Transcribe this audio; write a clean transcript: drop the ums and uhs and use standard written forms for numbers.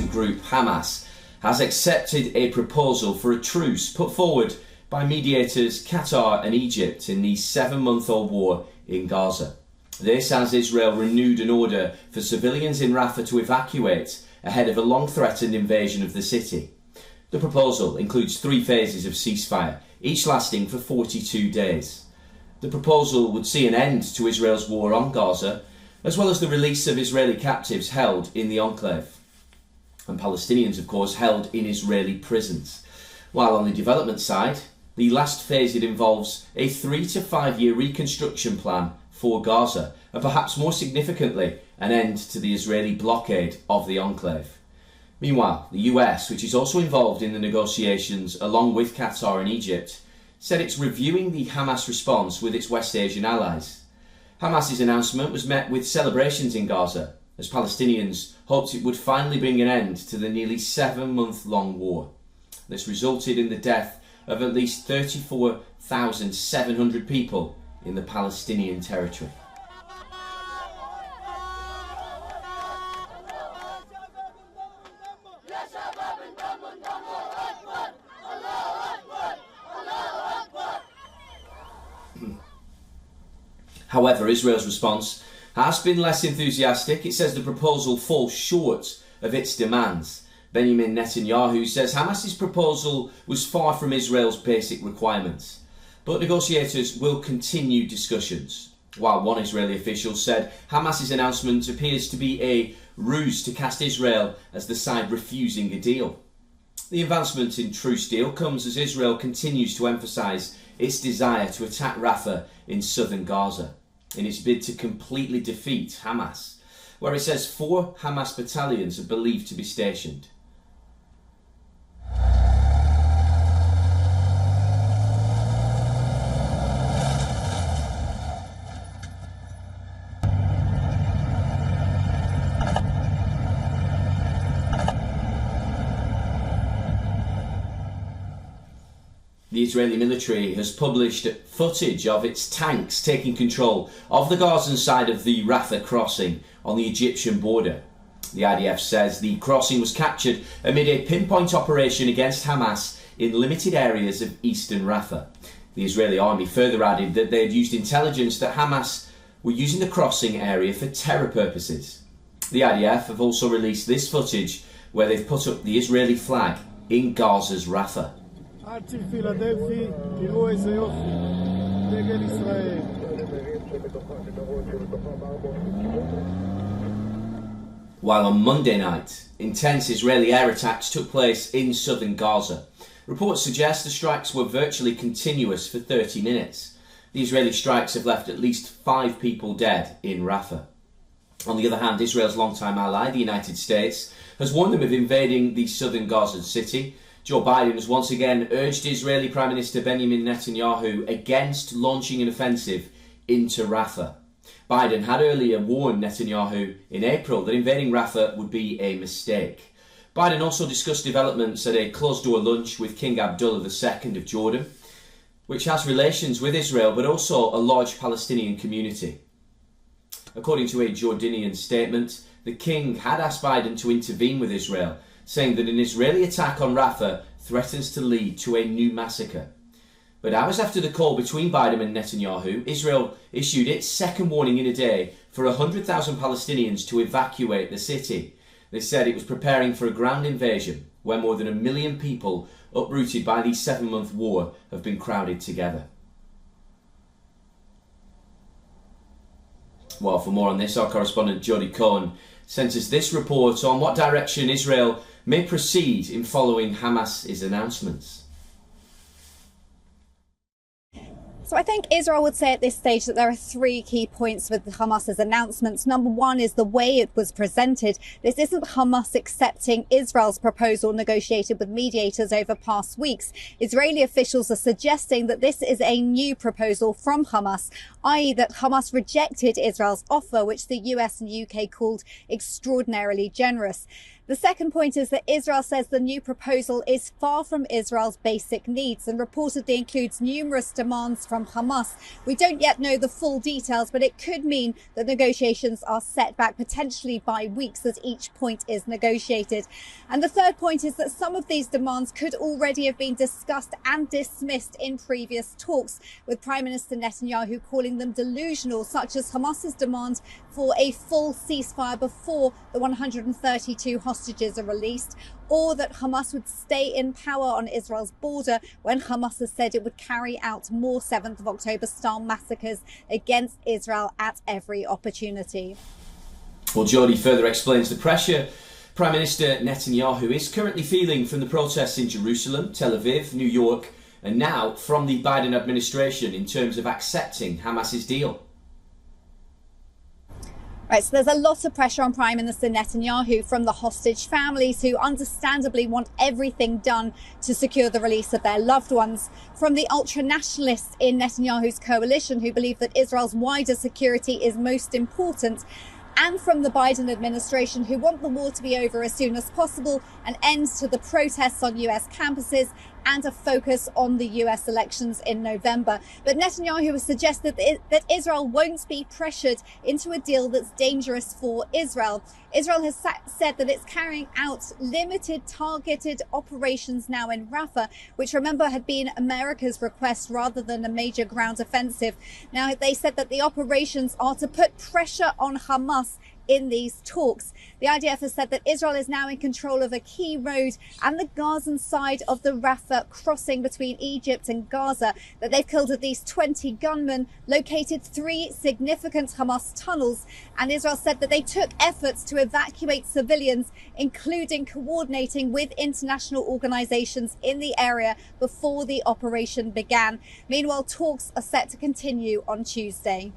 group Hamas has accepted a proposal for a truce put forward by mediators Qatar and Egypt in the 7-month-old war in Gaza. This as Israel renewed an order for civilians in Rafah to evacuate ahead of a long-threatened invasion of the city. The proposal includes 3 phases of ceasefire, each lasting for 42 days. The proposal would see an end to Israel's war on Gaza, as well as the release of Israeli captives held in the enclave, and Palestinians, of course, held in Israeli prisons. While on the development side, the last phase it involves a 3 to 5 year reconstruction plan for Gaza, and perhaps more significantly, an end to the Israeli blockade of the enclave. Meanwhile, the US, which is also involved in the negotiations along with Qatar and Egypt, said it's reviewing the Hamas response with its West Asian allies. Hamas's announcement was met with celebrations in Gaza, as Palestinians hoped it would finally bring an end to the nearly 7-month-long war. This resulted in the death of at least 34,700 people in the Palestinian territory. However, Israel's response has been less enthusiastic. It says the proposal falls short of its demands. Benjamin Netanyahu says Hamas's proposal was far from Israel's basic requirements. But negotiators will continue discussions. While one Israeli official said Hamas's announcement appears to be a ruse to cast Israel as the side refusing a deal. The advancement in truce deal comes as Israel continues to emphasise its desire to attack Rafah in southern Gaza in its bid to completely defeat Hamas, where it says 4 Hamas battalions are believed to be stationed. The Israeli military has published footage of its tanks taking control of the Gazan side of the Rafah crossing on the Egyptian border. The IDF says the crossing was captured amid a pinpoint operation against Hamas in limited areas of eastern Rafah. The Israeli army further added that they had used intelligence that Hamas were using the crossing area for terror purposes. The IDF have also released this footage where they've put up the Israeli flag in Gaza's Rafah. While on Monday night, intense Israeli air attacks took place in southern Gaza. Reports suggest the strikes were virtually continuous for 30 minutes. The Israeli strikes have left at least 5 people dead in Rafah. On the other hand, Israel's longtime ally, the United States, has warned them of invading the southern Gaza city. Joe Biden has once again urged Israeli Prime Minister Benjamin Netanyahu against launching an offensive into Rafah. Biden had earlier warned Netanyahu in April that invading Rafah would be a mistake. Biden also discussed developments at a closed-door lunch with King Abdullah II of Jordan, which has relations with Israel but also a large Palestinian community. According to a Jordanian statement, the king had asked Biden to intervene with Israel, saying that an Israeli attack on Rafah threatens to lead to a new massacre. But hours after the call between Biden and Netanyahu, Israel issued its second warning in a day for 100,000 Palestinians to evacuate the city. They said it was preparing for a ground invasion where more than 1 million people uprooted by the 7-month war have been crowded together. Well, for more on this, our correspondent Jodie Cohen sent us this report on what direction Israel may proceed in following Hamas's announcements. So I think Israel would say at this stage that there are 3 key points with Hamas's announcements. Number 1 is the way it was presented. This isn't Hamas accepting Israel's proposal negotiated with mediators over past weeks. Israeli officials are suggesting that this is a new proposal from Hamas i.e. that Hamas rejected Israel's offer, which the US and UK called extraordinarily generous. The second point is that Israel says the new proposal is far from Israel's basic needs and reportedly includes numerous demands from Hamas. We don't yet know the full details, but it could mean that negotiations are set back potentially by weeks as each point is negotiated. And the third point is that some of these demands could already have been discussed and dismissed in previous talks, with Prime Minister Netanyahu calling them delusional, such as Hamas's demand for a full ceasefire before the 132 hostages are released, or that Hamas would stay in power on Israel's border when Hamas has said it would carry out more 7th of October style massacres against Israel at every opportunity. Well, Jodie further explains the pressure Prime Minister Netanyahu is currently feeling from the protests in Jerusalem, Tel Aviv, New York, and now from the Biden administration in terms of accepting Hamas's deal. Right, so there's a lot of pressure on Prime Minister Netanyahu from the hostage families, who understandably want everything done to secure the release of their loved ones, from the ultra-nationalists in Netanyahu's coalition who believe that Israel's wider security is most important, and from the Biden administration who want the war to be over as soon as possible, an end to the protests on US campuses, and a focus on the US elections in November. But Netanyahu has suggested that Israel won't be pressured into a deal that's dangerous for Israel. Israel has said that it's carrying out limited targeted operations now in Rafah, which, remember, had been America's request rather than a major ground offensive. Now, they said that the operations are to put pressure on Hamas in these talks. The IDF has said that Israel is now in control of a key road and the Gazan side of the Rafah crossing between Egypt and Gaza, that they've killed at least 20 gunmen, located 3 significant Hamas tunnels, and Israel said that they took efforts to evacuate civilians, including coordinating with international organizations in the area before the operation began. Meanwhile, talks are set to continue on Tuesday.